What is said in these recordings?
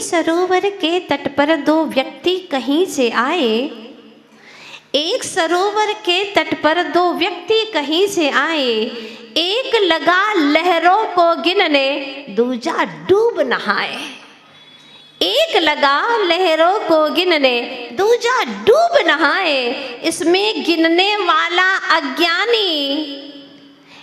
सरोवर के तट पर दो व्यक्ति कहीं से आए। एक सरोवर के तट पर दो व्यक्ति कहीं से आए। एक लगा लहरों को गिनने, दूजा डूब नहाए। एक लगा लहरों को गिनने, दूजा डूब नहाए। इसमें गिनने वाला अज्ञानी,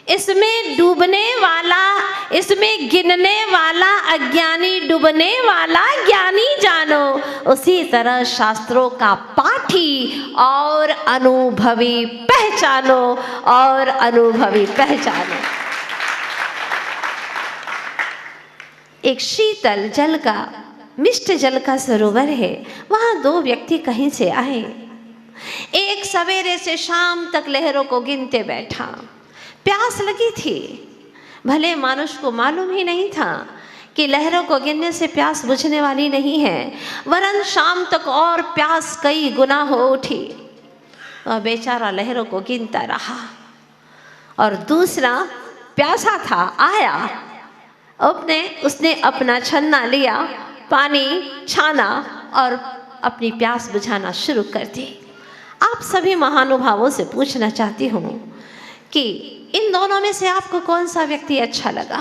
इसमें डूबने वाला, इसमें गिनने वाला अज्ञानी, डूबने वाला ज्ञानी जानो। उसी तरह शास्त्रों का पाठी और अनुभवी पहचानो, और अनुभवी पहचानो। एक शीतल जल का, मिष्ट जल का सरोवर है। वहां दो व्यक्ति कहीं से आए। एक सवेरे से शाम तक लहरों को गिनते बैठा। प्यास लगी थी। भले मानुष को मालूम ही नहीं था कि लहरों को गिनने से प्यास बुझने वाली नहीं है, वरन शाम तक और प्यास कई गुना हो उठी। वह बेचारा लहरों को गिनता रहा। और दूसरा प्यासा था, आया। उसने अपना छन्ना लिया, पानी छाना और अपनी प्यास बुझाना शुरू कर दी। आप सभी महानुभावों से पूछना चाहती हूँ कि इन दोनों में से आपको कौन सा व्यक्ति अच्छा लगा?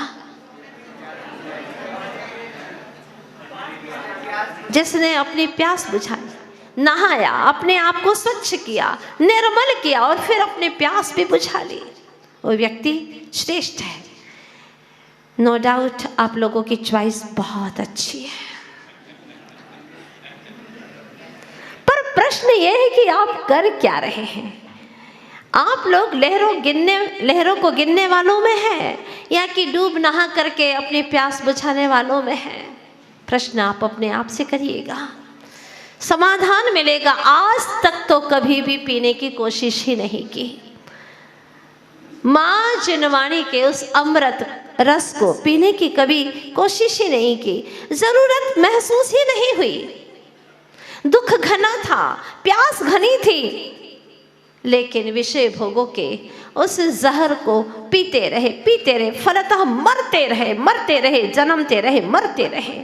जिसने अपनी प्यास बुझाई, नहाया, अपने आप को स्वच्छ किया, निर्मल किया और फिर अपनी प्यास भी बुझा ली, वो व्यक्ति श्रेष्ठ है। नो डाउट आप लोगों की चॉइस बहुत अच्छी है। पर प्रश्न ये है कि आप कर क्या रहे हैं? आप लोग लहरों को गिनने वालों में हैं या कि डूब नहा करके अपनी प्यास बुझाने वालों में हैं? प्रश्न आप अपने आप से करिएगा, समाधान मिलेगा। आज तक तो कभी भी पीने की कोशिश ही नहीं की। माँ जिनवाणी के उस अमृत रस को पीने की कभी कोशिश ही नहीं की, जरूरत महसूस ही नहीं हुई। दुख घना था, प्यास घनी थी, लेकिन विषय भोगों के उस जहर को पीते रहे, फलतः मरते रहे, जन्मते रहे, मरते रहे,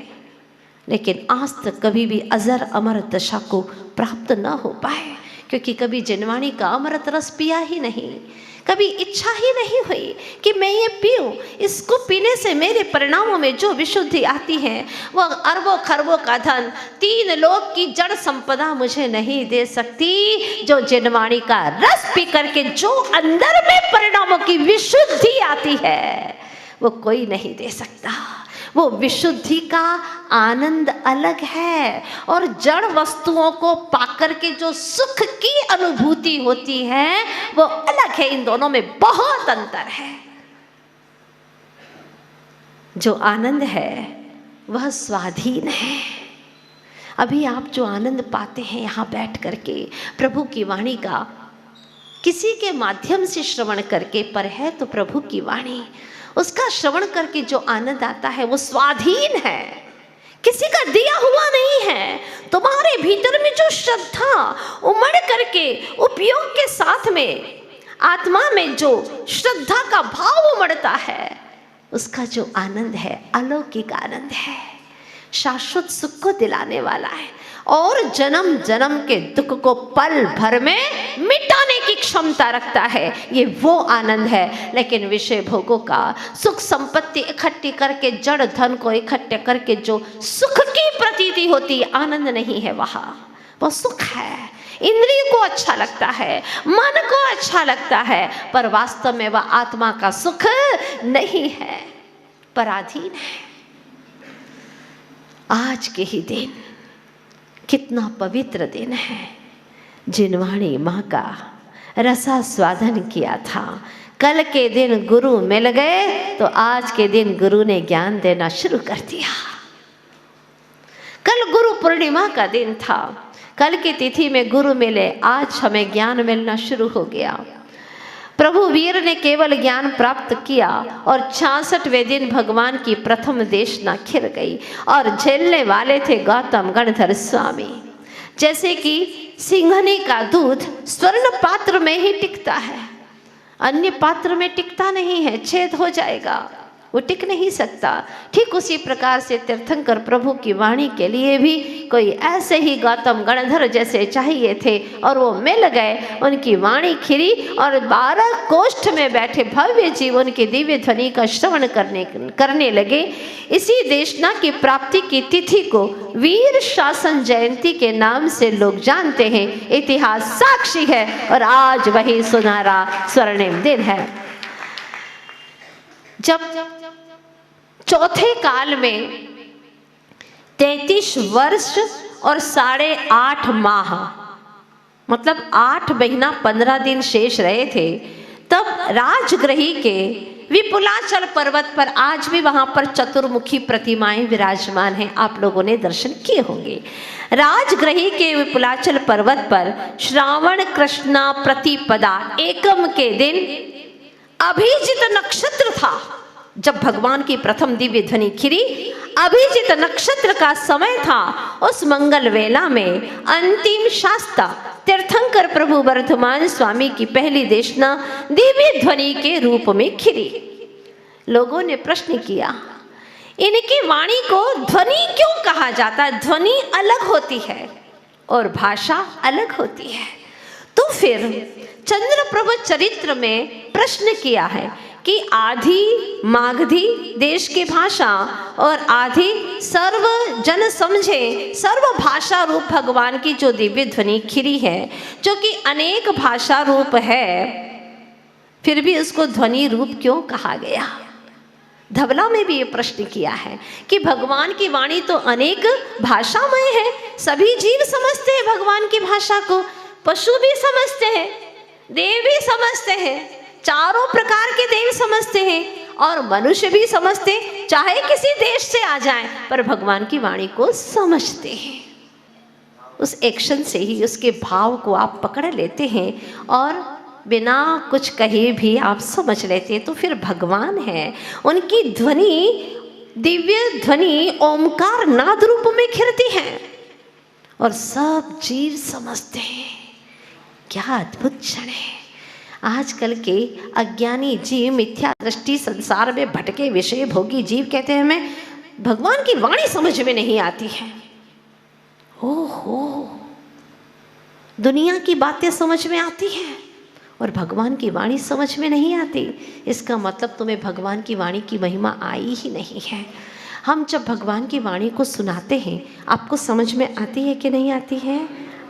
लेकिन आज तक कभी भी अजर अमर दशा को प्राप्त न हो पाए, क्योंकि कभी जिनवाणी का अमृत रस पिया ही नहीं। कभी इच्छा ही नहीं हुई कि मैं ये पीऊं। इसको पीने से मेरे परिणामों में जो विशुद्धि आती है वह अरबों खरबों का धन, 3 लोक की जड़ संपदा मुझे नहीं दे सकती। जो जिनवाणी का रस पी करके जो अंदर में परिणामों की विशुद्धि आती है वो कोई नहीं दे सकता। वो विशुद्धि का आनंद अलग है, और जड़ वस्तुओं को पाकर के जो सुख की अनुभूति होती है वो अलग है। इन दोनों में बहुत अंतर है। जो आनंद है वह स्वाधीन है। अभी आप जो आनंद पाते हैं यहाँ बैठ करके प्रभु की वाणी का, किसी के माध्यम से श्रवण करके, पर है तो प्रभु की वाणी, उसका श्रवण करके जो आनंद आता है वो स्वाधीन है, किसी का दिया हुआ नहीं है। तुम्हारे भीतर में जो श्रद्धा उमड़ करके उपयोग के साथ में आत्मा में जो श्रद्धा का भाव उमड़ता है, उसका जो आनंद है अलौकिक आनंद है, शाश्वत सुख को दिलाने वाला है, और जन्म जन्म के दुख को पल भर में मिटाने की क्षमता रखता है। ये वो आनंद है। लेकिन विषय भोगों का, सुख संपत्ति इकट्ठी करके, जड़ धन को इकट्ठे करके जो सुख की प्रतीति होती है, आनंद नहीं है वहाँ। वो सुख है, इंद्रिय को अच्छा लगता है, मन को अच्छा लगता है, पर वास्तव में वह आत्मा का सुख नहीं है, पराधीन है। आज के ही दिन कितना पवित्र दिन है। जिनवाणी माँ का रसास्वादन किया था। कल के दिन गुरु मिल गए तो आज के दिन गुरु ने ज्ञान देना शुरू कर दिया। कल गुरु पूर्णिमा का दिन था। कल की तिथि में गुरु मिले, आज हमें ज्ञान मिलना शुरू हो गया। प्रभु वीर ने केवल ज्ञान प्राप्त किया और 66वें दिन भगवान की प्रथम देशना खिर गई, और झेलने वाले थे गौतम गणधर स्वामी। जैसे कि सिंघनी का दूध स्वर्ण पात्र में ही टिकता है, अन्य पात्र में टिकता नहीं है, छेद हो जाएगा, वो टिक नहीं सकता। ठीक उसी प्रकार से तीर्थंकर प्रभु की वाणी के लिए भी कोई ऐसे ही गौतम गणधर जैसे चाहिए थे और वो मिल गए। उनकी वाणी खिरी और 12 कोष्ठ में बैठे भव्य जीव उनकी दिव्य ध्वनि का श्रवण करने लगे। इसी देशना की प्राप्ति की तिथि को वीर शासन जयंती के नाम से लोग जानते हैं। इतिहास साक्षी है और आज वही सुनहरा स्वर्णिम दिन है जब चौथे काल में 33 वर्ष और 8.5 माह, मतलब 8 महीना 15 दिन शेष रहे थे, तब राजगृही के विपुलाचल पर्वत पर, आज भी वहां पर चतुर्मुखी प्रतिमाएं विराजमान हैं, आप लोगों ने दर्शन किए होंगे। राजगृही के विपुलाचल पर्वत पर श्रावण कृष्णा प्रतिपदा एकम के दिन अभिजित नक्षत्र था। जब भगवान की प्रथम दिव्य ध्वनि खिरी, अभिजित नक्षत्र का समय था। उस मंगल वेला में अंतिम शास्ता तीर्थंकर प्रभु वर्धमान स्वामी की पहली देशना दिव्य ध्वनि के रूप में खिरी। लोगों ने प्रश्न किया, इनकी वाणी को ध्वनि क्यों कहा जाता है? ध्वनि अलग होती है और भाषा अलग होती है। तो फिर चंद्रप्रभ चरित्र में प्रश्न किया है कि आधी मागधी देश की भाषा और आधी सर्व जन समझे सर्व भाषा रूप भगवान की जो दिव्य ध्वनि खिरी है, जो कि अनेक भाषा रूप है, फिर भी उसको ध्वनि रूप क्यों कहा गया? धवला में भी ये प्रश्न किया है कि भगवान की वाणी तो अनेक भाषामय है, सभी जीव समझते हैं भगवान की भाषा को, पशु भी समझते हैं, देव भी समझते हैं, चारों प्रकार के देव समझते हैं और मनुष्य भी समझते, चाहे किसी देश से आ जाए, पर भगवान की वाणी को समझते हैं। उस एक्शन से ही उसके भाव को आप पकड़ लेते हैं और बिना कुछ कहे भी आप समझ लेते हैं। तो फिर भगवान है, उनकी ध्वनि दिव्य ध्वनि ओमकार नाद रूप में खिरती है और सब जीव समझते हैं। क्या अद्भुत क्षण है! आजकल के अज्ञानी जीव, मिथ्या दृष्टि संसार में भटके विषय भोगी जीव कहते हैं हमें भगवान की वाणी समझ में नहीं आती है। ओहो, दुनिया की बातें समझ में आती हैं और भगवान की वाणी समझ में नहीं आती। इसका मतलब तुम्हें भगवान की वाणी की महिमा आई ही नहीं है। हम जब भगवान की वाणी को सुनाते हैं, आपको समझ में आती है कि नहीं आती है?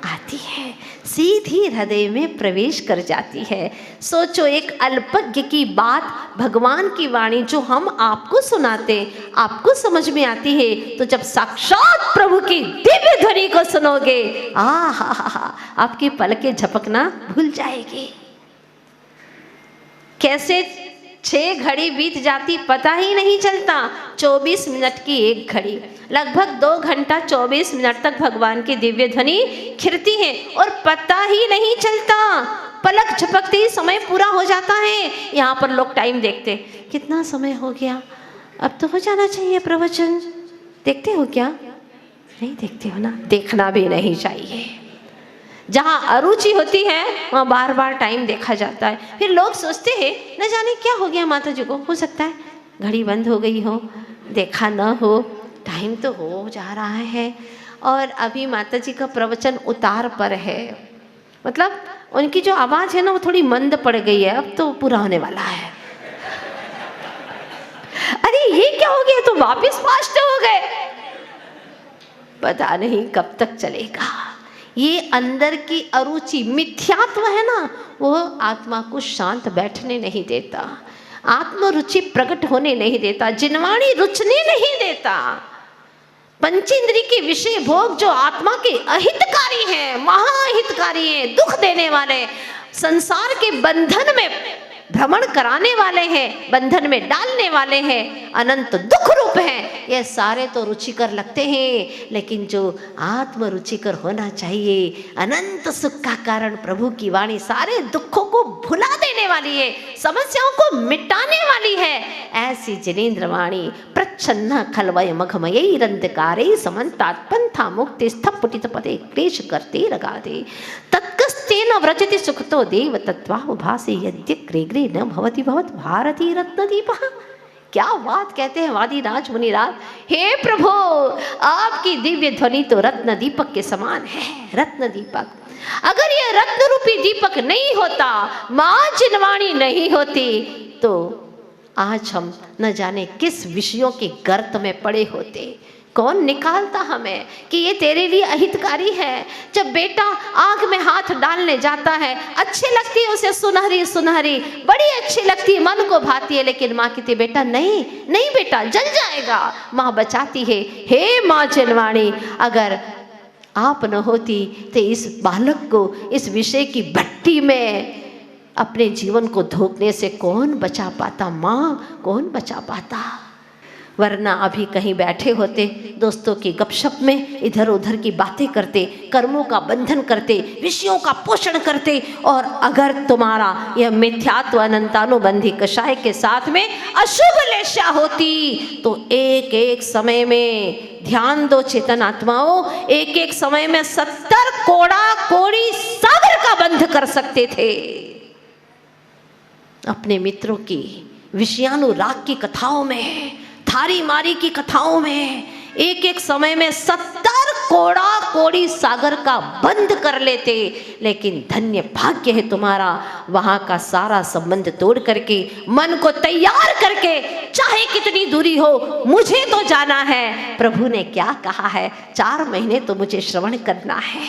आती है, सीधी हृदय में प्रवेश कर जाती है। सोचो, एक अल्पज्ञ की बात भगवान की वाणी जो हम आपको सुनाते, आपको समझ में आती है, तो जब साक्षात प्रभु की दिव्य ध्वनि को सुनोगे, आहा, आपकी पलकें झपकना भूल जाएगी। कैसे 6 घड़ी बीत जाती पता ही नहीं चलता। 24 मिनट की एक घड़ी, लगभग 2 घंटा 24 मिनट तक भगवान की दिव्य ध्वनि खिरती है और पता ही नहीं चलता। पलक झपकते ही समय पूरा हो जाता है। यहाँ पर लोग टाइम देखते, कितना समय हो गया, अब तो हो जाना चाहिए प्रवचन। देखते हो क्या? नहीं देखते हो ना? देखना भी नहीं चाहिए। जहाँ अरुचि होती है वहाँ बार बार टाइम देखा जाता है। फिर लोग सोचते हैं न जाने क्या हो गया माता जी को, हो सकता है घड़ी बंद हो गई हो, देखा न हो, टाइम तो हो जा रहा है। और अभी माता जी का प्रवचन उतार पर है, मतलब उनकी जो आवाज़ है ना वो थोड़ी मंद पड़ गई है, अब तो पूरा होने वाला है। अरे ये क्या हो गया, तो वापस फास्ट हो गए, पता नहीं कब तक चलेगा। ये अंदर की अरुचि, मिथ्यात्व है ना, वो आत्मा को शांत बैठने नहीं देता, आत्म रुचि प्रकट होने नहीं देता, जिनवाणी रुचने नहीं देता। पंचेंद्रिय के विषय भोग जो आत्मा के अहितकारी हैं, महाहितकारी हैं, दुख देने वाले, संसार के बंधन में भ्रमण कराने वाले हैं, बंधन में डालने वाले हैं, अनंत दुख रूप हैं, ये सारे तो रुचिकर लगते हैं। लेकिन जो आत्म रुचिकर होना चाहिए, अनंत सुख का कारण प्रभु की वाणी सारे दुखों को भुला देने वाली है, समस्याओं को मिटाने वाली है, ऐसी जिनेन्द्र वाणी प्रच्छन्न खलवय मघमयैरंधकारे समन्तात् पंथा मुक्ति स्थपुटित पदे क्लेश करते रगादे तत्कस्तेन व्रजति सुखतो देव तत्त्वावभासे यद्य ग्रे न भवति भवत भारती रत्नदीपः। क्या बात कहते हैं वादिराज मुनिराज, हे प्रभु आपकी दिव्य ध्वनि तो रत्न दीपक के समान है। रत्न दीपक, अगर ये रत्न रूपी दीपक नहीं होता, माँ जिनवाणी नहीं होती, तो आज हम न जाने किस विषयों के गर्त में पड़े होते। कौन निकालता हमें कि ये तेरे लिए अहितकारी है। जब बेटा आग में हाथ डालने जाता है, अच्छी लगती है उसे, सुनहरी सुनहरी बड़ी अच्छी लगती है, मन को भाती है, लेकिन माँ कहती बेटा नहीं नहीं बेटा जल जाएगा। माँ बचाती है। हे माँ जनवाणी, अगर आप न होती तो इस बालक को इस विषय की भट्टी में अपने जीवन को धोखने से कौन बचा पाता। माँ कौन बचा पाता। वरना अभी कहीं बैठे होते, दोस्तों की गपशप में इधर उधर की बातें करते, कर्मों का बंधन करते, विषयों का पोषण करते। और अगर तुम्हारा यह मिथ्यात्व अनंतानुबंधी कषाय के साथ में अशुभ लेशा होती, तो एक एक समय में, ध्यान दो चेतन आत्माओं, एक एक समय में 70 कोड़ा कोड़ी सागर का बंध कर सकते थे। अपने मित्रों की विषयानुराग की कथाओं में, थारी मारी की कथाओं में एक एक समय में 70 कोड़ा कोड़ी सागर का बंद कर लेते। लेकिन धन्य भाग्य है तुम्हारा, वहां का सारा संबंध तोड़ करके, मन को तैयार करके, चाहे कितनी दूरी हो मुझे तो जाना है। प्रभु ने क्या कहा है, 4 महीने तो मुझे श्रवण करना है,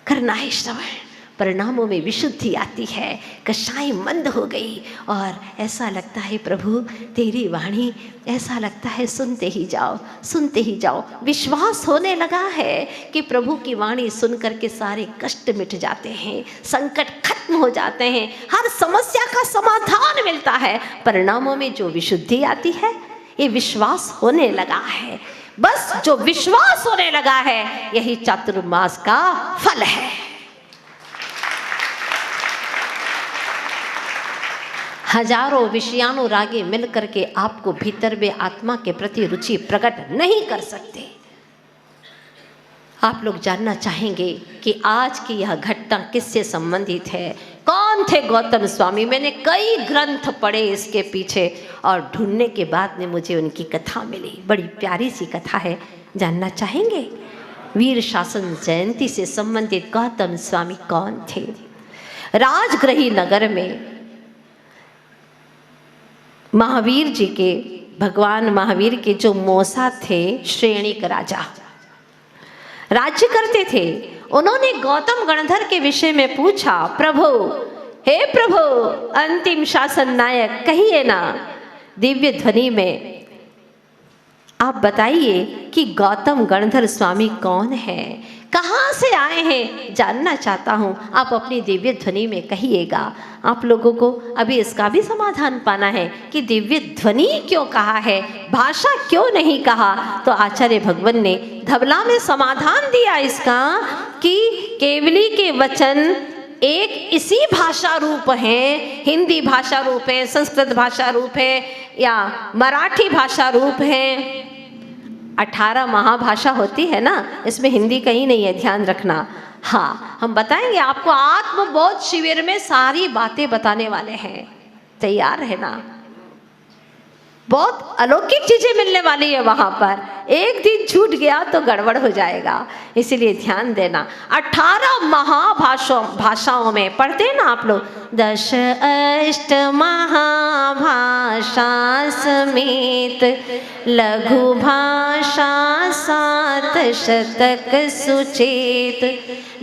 करना है श्रवण। परिणामों में विशुद्धि आती है, कषाय मंद हो गई और ऐसा लगता है प्रभु तेरी वाणी, ऐसा लगता है सुनते ही जाओ, सुनते ही जाओ। विश्वास होने लगा है कि प्रभु की वाणी सुन करके सारे कष्ट मिट जाते हैं, संकट खत्म हो जाते हैं, हर समस्या का समाधान मिलता है। परिणामों में जो विशुद्धि आती है, ये विश्वास होने लगा है। बस जो विश्वास होने लगा है, यही चातुर्मास का फल है। हजारों विषयानुरागी मिल करके आपको भीतर में आत्मा के प्रति रुचि प्रकट नहीं कर सकते। आप लोग जानना चाहेंगे कि आज की यह घटना किससे संबंधित है, कौन थे गौतम स्वामी। मैंने कई ग्रंथ पढ़े इसके पीछे और ढूंढने के बाद में मुझे उनकी कथा मिली। बड़ी प्यारी सी कथा है, जानना चाहेंगे। वीर शासन जयंती से संबंधित गौतम स्वामी कौन थे। राजगृही नगर में महावीर जी के, भगवान महावीर के जो मौसा थे, श्रेणिक राजा राज्य करते थे। उन्होंने गौतम गणधर के विषय में पूछा, प्रभु, हे प्रभु, अंतिम शासन नायक कहिए ना। दिव्य ध्वनि में आप बताइए कि गौतम गणधर स्वामी कौन है, कहाँ से आए हैं, जानना चाहता हूँ। आप अपनी दिव्य ध्वनि में कहिएगा। आप लोगों को अभी इसका भी समाधान पाना है कि दिव्य ध्वनि क्यों कहा है, भाषा क्यों नहीं कहा। तो आचार्य भगवान ने धवला में समाधान दिया इसका कि केवली के वचन एक इसी भाषा रूप हैं, हिंदी भाषा रूप है, संस्कृत भाषा रूप है या मराठी भाषा रूप है। 18 महाभाषा होती है ना, इसमें हिंदी कहीं नहीं है, ध्यान रखना। हाँ, हम बताएंगे आपको, आत्मबोध शिविर में सारी बातें बताने वाले हैं, तैयार है ना। बहुत अलौकिक चीजें मिलने वाली है वहां पर। एक दिन छूट गया तो गड़बड़ हो जाएगा, इसलिए ध्यान देना। 18 महाभाषाओं में पढ़ते हैं ना आप लोग, 10 अष्ट महाभाषा समेत लघु भाषा 7 शतक सुचेत।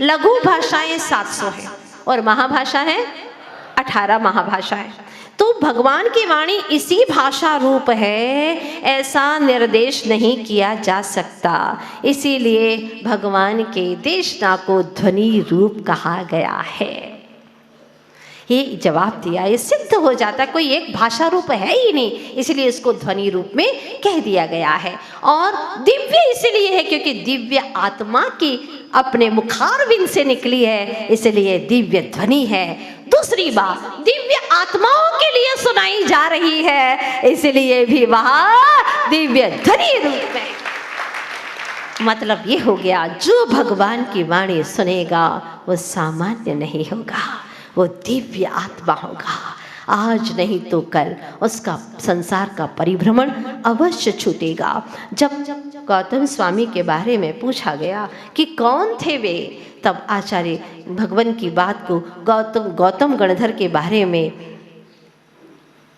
लघु भाषाएं 700 है और महाभाषा है 18 महाभाषाएं। तो भगवान की वाणी इसी भाषा रूप है, ऐसा निर्देश नहीं किया जा सकता। इसीलिए भगवान के देशना को ध्वनि रूप कहा गया है। ये जवाब दिया, ये सिद्ध हो जाता है, कोई एक भाषा रूप है ही नहीं, इसलिए इसको ध्वनि रूप में कह दिया गया है। और दिव्य इसलिए है क्योंकि दिव्य आत्मा की अपने मुखारविंद से निकली है, इसलिए दिव्य ध्वनि है। दूसरी बात, दिव्य आत्माओं के लिए सुनाई जा रही है, इसलिए भी वहां दिव्य ध्वनि रूप में। मतलब ये हो गया, जो भगवान की वाणी सुनेगा वो सामान्य नहीं होगा, वो दिव्य आत्मा होगा। आज नहीं तो कल उसका संसार का परिभ्रमण अवश्य छूटेगा। जब गौतम स्वामी के बारे में पूछा गया कि कौन थे वे, तब आचार्य भगवान की बात को गौतम गणधर के बारे में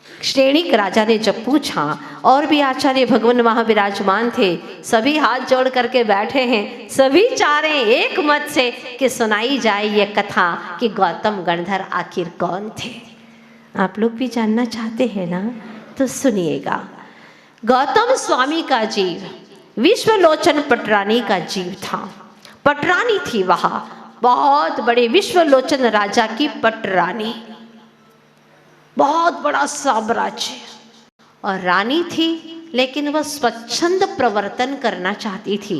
श्रेणिक राजा ने जब पूछा, और भी आचार्य भगवान वहाँ विराजमान थे, सभी हाथ जोड़ करके बैठे हैं, सभी चाह रहे हैं एक मत से कि सुनाई जाए ये कथा कि गौतम गणधर आखिर कौन थे। आप लोग भी जानना चाहते हैं ना, तो सुनिएगा। गौतम स्वामी का जीव विश्वलोचन पटरानी का जीव था। पटरानी थी वहाँ, बहुत बड़े विश्वलोचन राजा की पटरानी, बहुत बड़ा साम्राज्य, और रानी थी, लेकिन वह स्वच्छंद प्रवर्तन करना चाहती थी।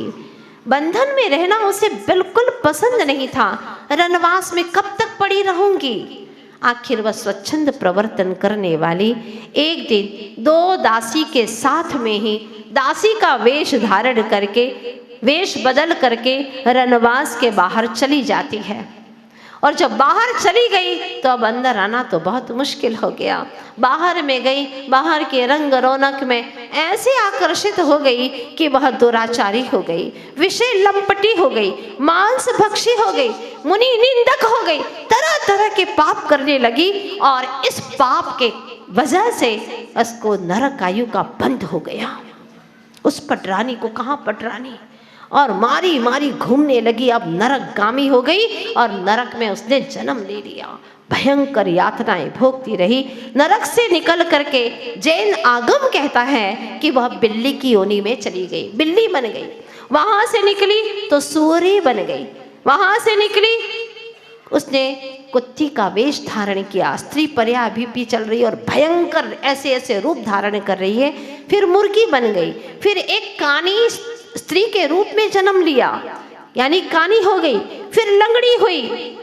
बंधन में रहना उसे बिल्कुल पसंद नहीं था। रनवास में कब तक पड़ी रहूंगी। आखिर वह स्वच्छंद प्रवर्तन करने वाली एक दिन दो दासी के साथ में ही दासी का वेश धारण करके, वेश बदल करके रनवास के बाहर चली जाती है। और जब बाहर चली गई तो अब अंदर आना तो बहुत मुश्किल हो गया। बाहर में गई, बाहर के रंग रौनक में ऐसे आकर्षित हो गई कि वह दुराचारी हो गई, विषय लंपटी हो गई, मांस भक्षी हो गई, मुनि निंदक हो गई, तरह तरह के पाप करने लगी। और इस पाप के वजह से उसको नरक आयु का बंध हो गया। उस पटरानी को, कहाँ पटरानी, और मारी मारी घूमने लगी। अब नरकगामी हो गई और नरक में उसने जन्म ले लिया। भयंकर यातनाएं भोगती रही। नरक से निकल करके जैन आगम कहता है कि वह बिल्ली की योनि में चली गई, बिल्ली बन गई। वहां से निकली तो सूअरी बन गई, वहां से निकली उसने कुत्ती का वेश धारण किया। स्त्री पर्या अभी भी चल रही है और भयंकर ऐसे ऐसे रूप धारण कर रही है। फिर मुर्गी बन गई, फिर एक कानी स्त्री के रूप में जन्म लिया, यानी कानी हो गई, फिर लंगड़ी हुई।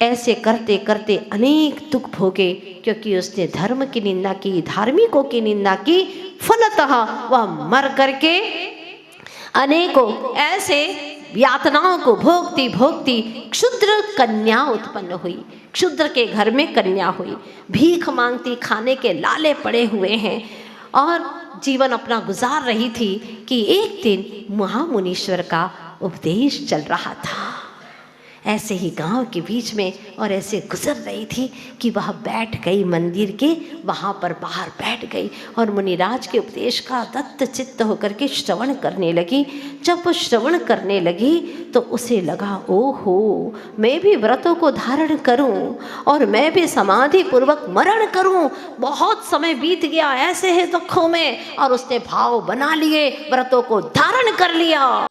ऐसे करते करते अनेक दुख भोगे, क्योंकि उसने धर्म की निंदा की, धार्मिकों की निंदा की। फलतः वह मर करके अनेकों ऐसे यातनाओं को भोगती भोगती क्षुद्र कन्या उत्पन्न हुई। क्षुद्र के घर में कन्या हुई, भीख मांगती, खाने के लाले पड़े हुए हैं और जीवन अपना गुजार रही थी कि एक दिन महामुनीश्वर का उपदेश चल रहा था। ऐसे ही गांव के बीच में और ऐसे गुजर रही थी कि वह बैठ गई, मंदिर के वहाँ पर बाहर बैठ गई और मुनिराज के उपदेश का दत्त चित्त होकर के श्रवण करने लगी। जब वो श्रवण करने लगी तो उसे लगा, ओहो, मैं भी व्रतों को धारण करूं और मैं भी समाधि पूर्वक मरण करूं। बहुत समय बीत गया ऐसे है दुखों में, और उसने भाव बना लिए, व्रतों को धारण कर लिया।